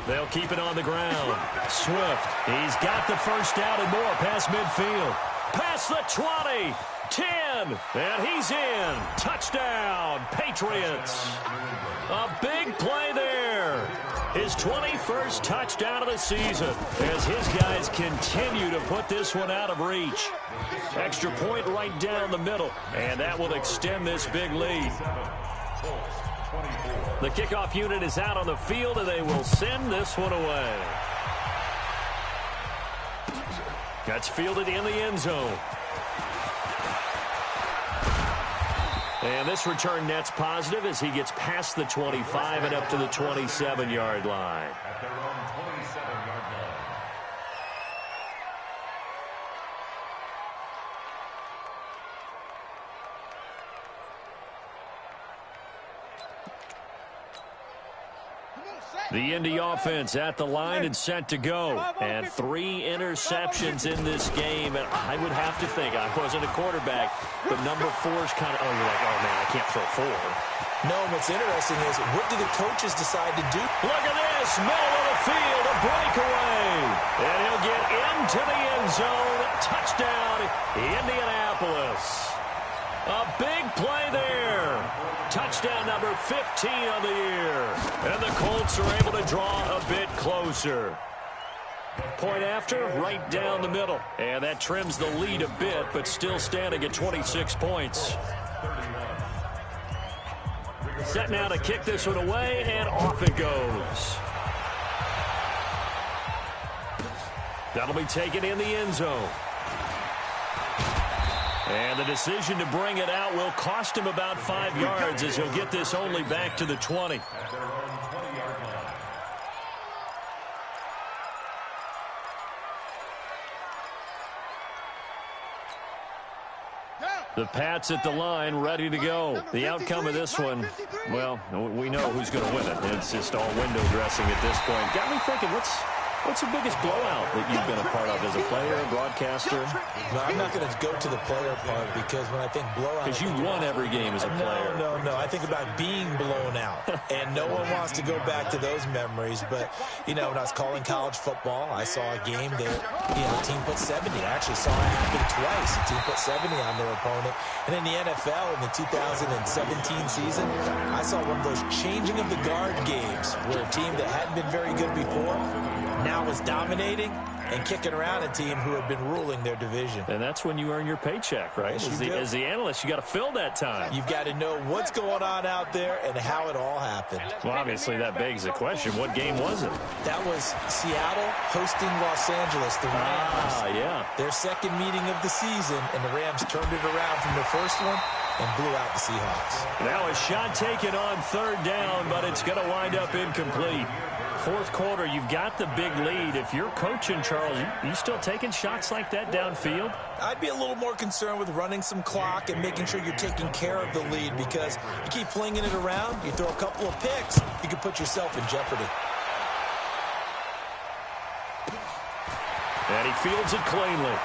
They'll keep it on the ground. Swift, he's got the first down and more past midfield. Past the 20, 10, and he's in. Touchdown, Patriots. A big play there. His 21st touchdown of the season as his guys continue to put this one out of reach. Extra point right down the middle, and that will extend this big lead. The kickoff unit is out on the field, and they will send this one away. That's fielded in the end zone. And this return net's positive as he gets past the 25 and up to the 27-yard line. At their own 27-yard line. The Indy offense at the line and set to go. And 3 interceptions in this game. And I would have to think, I wasn't a quarterback, but number 4's kind of, you're like, oh, man, I can't throw 4. No, what's interesting is, what do the coaches decide to do? Look at this, middle of the field, a breakaway. And he'll get into the end zone. Touchdown, Indianapolis. A big play there. Touchdown number 15 on the year. And the Colts are able to draw a bit closer. Point after, right down the middle. And that trims the lead a bit, but still standing at 26 points. Set now to kick this one away, and off it goes. That'll be taken in the end zone. And the decision to bring it out will cost him about 5 yards as he'll get this only back to the 20. At their own 20-yard line. The Pats at the line, ready to go. The outcome of this one, well, we know who's going to win it. It's just all window dressing at this point. Got me thinking, what's the biggest blowout that you've been a part of as a player, broadcaster? No, I'm not going to go to the player part because when I think blowout... Because you won every game as a player. No. I think about being blown out. And no one wants to go back to those memories. But, you know, when I was calling college football, I saw a game that, a team put 70. I actually saw it happen twice. A team put 70 on their opponent. And in the NFL, in the 2017 season, I saw one of those changing of the guard games where a team that hadn't been very good before now was dominating and kicking around a team who had been ruling their division. And that's when you earn your paycheck, right? As the analyst, you got to fill that time. You've got to know what's going on out there and how it all happened. Well, obviously, that begs the question, what game was it? That was Seattle hosting Los Angeles, the Rams. Yeah. Their second meeting of the season, and the Rams turned it around from their first one and blew out the Seahawks. Now a shot taken on third down, but it's going to wind up incomplete. Fourth quarter, you've got the big lead. If you're coaching, Charles, you still taking shots like that downfield? I'd be a little more concerned with running some clock and making sure you're taking care of the lead, because you keep flinging it around, you throw a couple of picks, you can put yourself in jeopardy. And he fields it cleanly.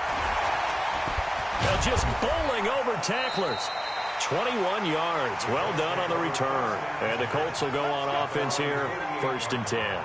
Now just bowling over tacklers. 21 yards. Well done on the return. And the Colts will go on offense here, 1st and 10.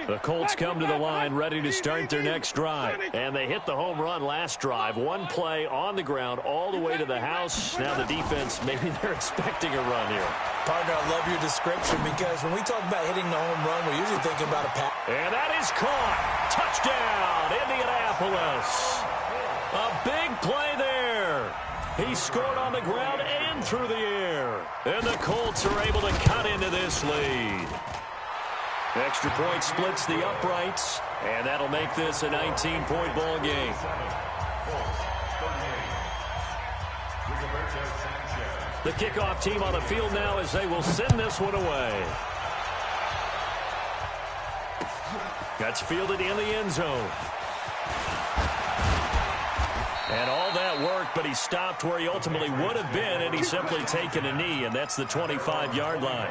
The Colts come to the line ready to start their next drive. And they hit the home run last drive. One play on the ground all the way to the house. Now the defense, maybe they're expecting a run here. Partner, I love your description, because when we talk about hitting the home run, we're usually thinking about a pass. And that is caught. Touchdown, Indianapolis. A big play there. He scored on the ground and through the air. And the Colts are able to cut into this lead. Extra point splits the uprights, and that'll make this a 19-point ball game. The kickoff team on the field now as they will send this one away. That's fielded in the end zone. And all that work, but he stopped where he ultimately would have been, and he's simply taken a knee, and that's the 25-yard line.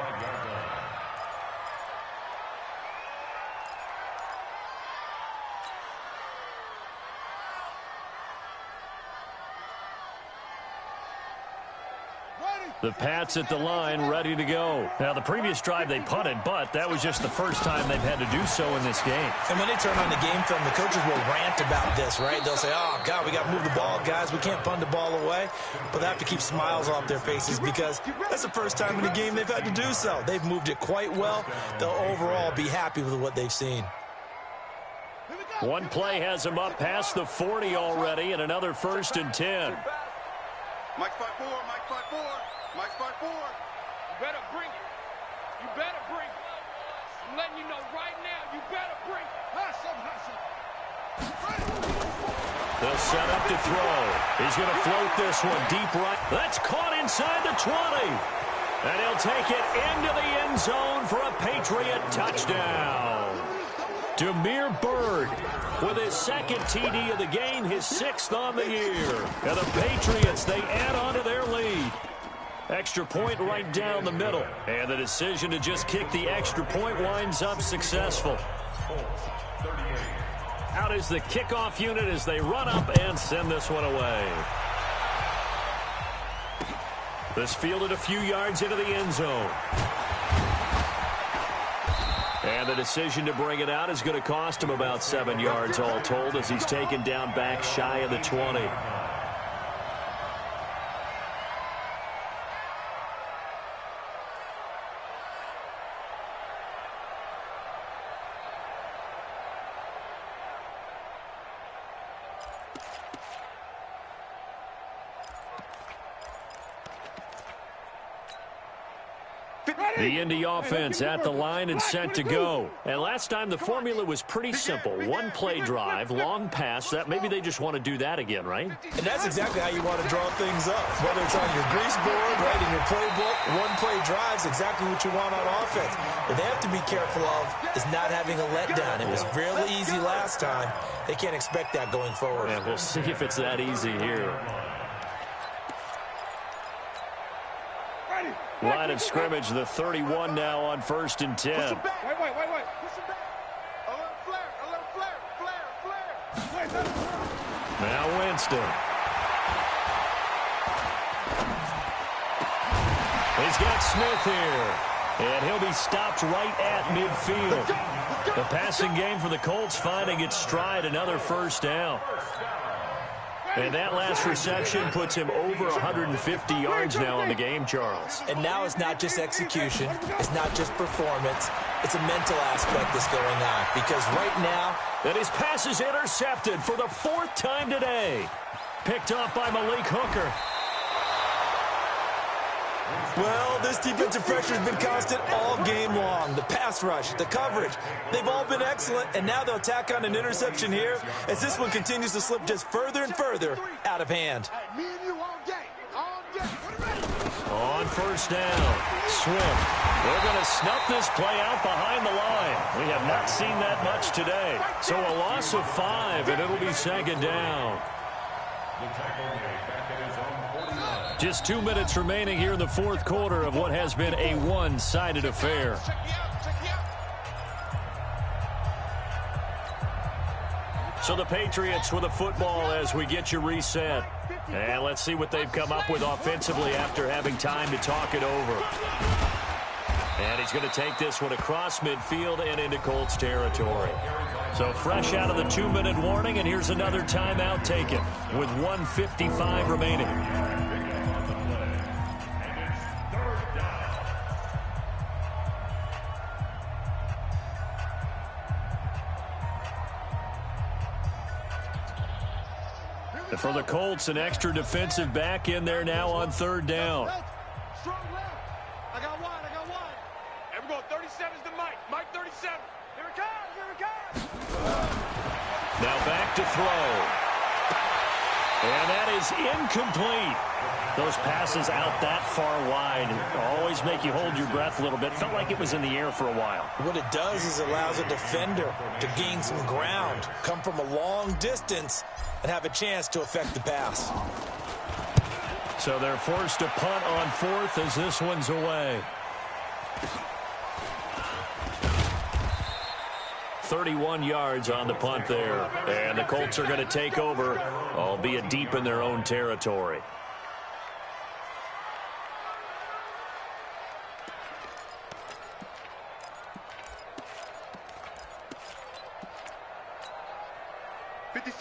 The Pats at the line, ready to go. Now, the previous drive they punted, but that was just the first time they've had to do so in this game. And when they turn on the game film, the coaches will rant about this, right? They'll say, oh, God, we got to move the ball, guys. We can't punt the ball away. But they have to keep smiles off their faces, because that's the first time in the game they've had to do so. They've moved it quite well. They'll overall be happy with what they've seen. One play has them up past the 40 already, and another 1st and 10. Mike 5-4, Mike 5-4. Mike 5-4. You better bring it. You better bring it. I'm letting you know right now, you better bring it. They'll set up to throw. He's going to float this one deep right. That's caught inside the 20. And he'll take it into the end zone for a Patriot touchdown. Demir Bird with his second TD of the game, his 6th on the year. And the Patriots, they add on to their lead. Extra point right down the middle. And the decision to just kick the extra point winds up successful. Out is the kickoff unit as they run up and send this one away. This fielded a few yards into the end zone. And the decision to bring it out is going to cost him about 7 yards all told, as he's taken down back shy of the 20. The Indy offense at the line and set to go. And last time the formula was pretty simple. One play drive, long pass. That maybe they just want to do that again, right? And that's exactly how you want to draw things up. Whether it's on your grease board, right, in your playbook, one play drive's exactly what you want on offense. What they have to be careful of is not having a letdown. It was really easy last time. They can't expect that going forward. Yeah, we'll see if it's that easy here. Line of scrimmage, the 31 now on 1st and 10. Wait. Push him back. A little flare. Now Winston. He's got Smith here. And he'll be stopped right at midfield. The passing game for the Colts finding its stride, another first down. And that last reception puts him over 150 yards now in the game, Charles. And now it's not just execution. It's not just performance. It's a mental aspect that's going on. Because right now... And his pass is intercepted for the 4th time today. Picked off by Malik Hooker. Well, this defensive pressure has been constant all game long. The pass rush, the coverage, they've all been excellent, and now they'll tack on an interception here as this one continues to slip just further and further out of hand. Me and you all day. On 1st down, Swift. They're going to snuff this play out behind the line. We have not seen that much today. So a loss of 5, and it'll be 2nd down. Just 2 minutes remaining here in the 4th quarter of what has been a one-sided affair. So the Patriots with a football as we get you reset. And let's see what they've come up with offensively after having time to talk it over. And he's going to take this one across midfield and into Colts territory. So fresh out of the 2-minute warning, and here's another timeout taken with 1:55 remaining. For the Colts, an extra defensive back in there now on 3rd down. Strong left. I got wide. And we're going 37's to Mike. Mike 37. Here it comes. Now back to throw. And that is incomplete. Those passes out that far wide always make you hold your breath a little bit. Felt like it was in the air for a while. What it does is allows a defender to gain some ground, come from a long distance, and have a chance to affect the pass. So they're forced to punt on 4th as this one's away. 31 yards on the punt there. And the Colts are going to take over, albeit deep in their own territory.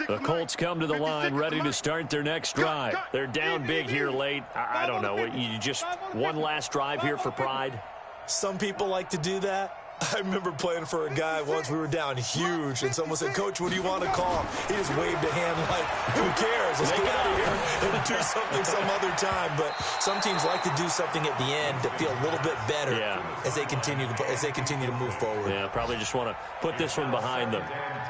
The Colts come to the line ready to start their next drive. They're down big here late. I don't know. You just one last drive here for pride? Some people like to do that. I remember playing for a guy once. We were down huge, and someone said, "Coach, what do you want to call?" He just waved a hand like, "Who cares? Let's get out of here and do something some other time." But some teams like to do something at the end to feel a little bit better as they continue to move forward. Yeah, probably just want to put this one behind them.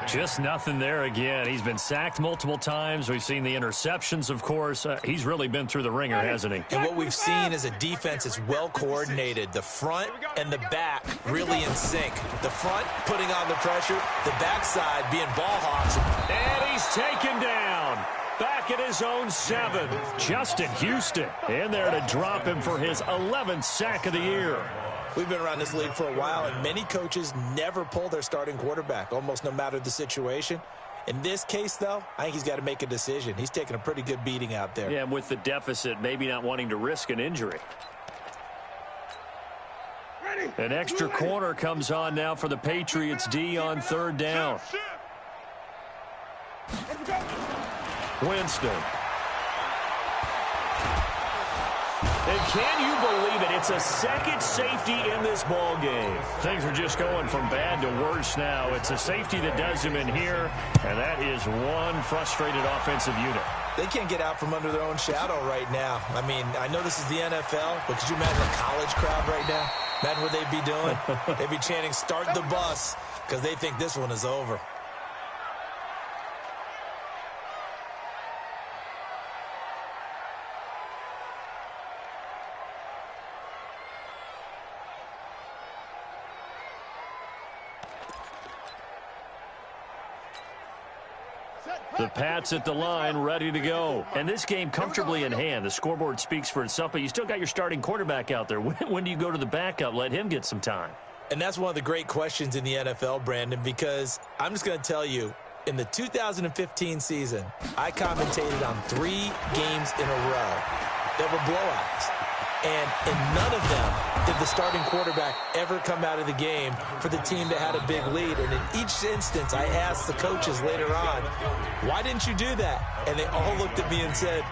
Just nothing there again. He's been sacked multiple times. We've seen the interceptions, of course. He's really been through the ringer, hasn't he? And what we've seen is a defense that's well coordinated. The front and the back really in sync. The front putting on the pressure, the backside being ball hawks. And he's taken down. Back at his own 7. Justin Houston in there to drop him for his 11th sack of the year. We've been around this league for a while, and many coaches never pull their starting quarterback, almost no matter the situation. In this case, though, I think he's got to make a decision. He's taking a pretty good beating out there. Yeah, with the deficit, maybe not wanting to risk an injury. An extra corner comes on now for the Patriots D on 3rd down. Winston. And can you believe it? It's a second safety in this ball game. Things are just going from bad to worse now. It's a safety that does him in here, and that is one frustrated offensive unit. They can't get out from under their own shadow right now. I mean, I know this is the NFL, but could you imagine a college crowd right now? Imagine what they'd be doing. They'd be chanting, "Start the bus," because they think this one is over. The Pats at the line, ready to go. And this game comfortably in hand. The scoreboard speaks for itself, but you still got your starting quarterback out there. When do you go to the backup? Let him get some time. And that's one of the great questions in the NFL, Brandon, because I'm just going to tell you, in the 2015 season, I commentated on 3 games in a row that were blowouts. And in none of them did the starting quarterback ever come out of the game for the team that had a big lead. And in each instance, I asked the coaches later on, why didn't you do that? And they all looked at me and said,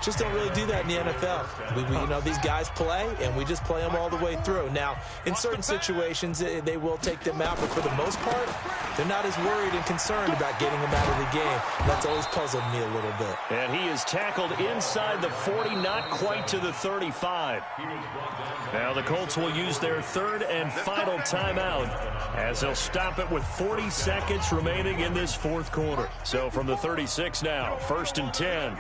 just don't really do that in the NFL. These guys play, and we just play them all the way through. Now, in certain situations, they will take them out, but for the most part, they're not as worried and concerned about getting them out of the game. And that's always puzzled me a little bit. And he is tackled inside the 40, not quite to the 35. Now the Colts will use their third and final timeout as they'll stop it with 40 seconds remaining in this fourth quarter. So from the 36 now, 1st and 10.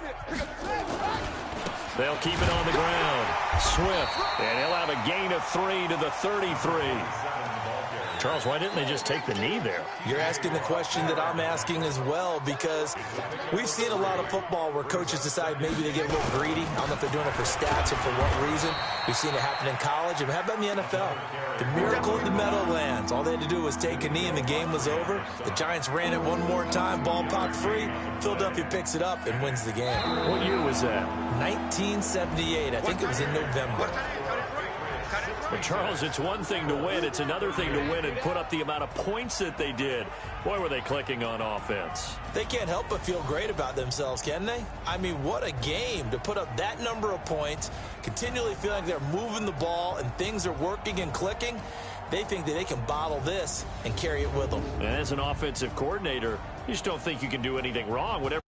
They'll keep it on the ground. Swift, and he'll have a gain of 3 to the 33. Charles, why didn't they just take the knee there? You're asking the question that I'm asking as well, because we've seen a lot of football where coaches decide maybe they get a little greedy. I don't know if they're doing it for stats or for what reason. We've seen it happen in college. And how about in the NFL? The miracle of the Meadowlands. All they had to do was take a knee and the game was over. The Giants ran it one more time. Ball popped free. Philadelphia picks it up and wins the game. What year was that? 1978. I think it was in November. But Charles, it's one thing to win. It's another thing to win and put up the amount of points that they did. Boy, were they clicking on offense. They can't help but feel great about themselves, can they? I mean, what a game to put up that number of points, continually feeling like they're moving the ball and things are working and clicking. They think that they can bottle this and carry it with them. And as an offensive coordinator, you just don't think you can do anything wrong. Whatever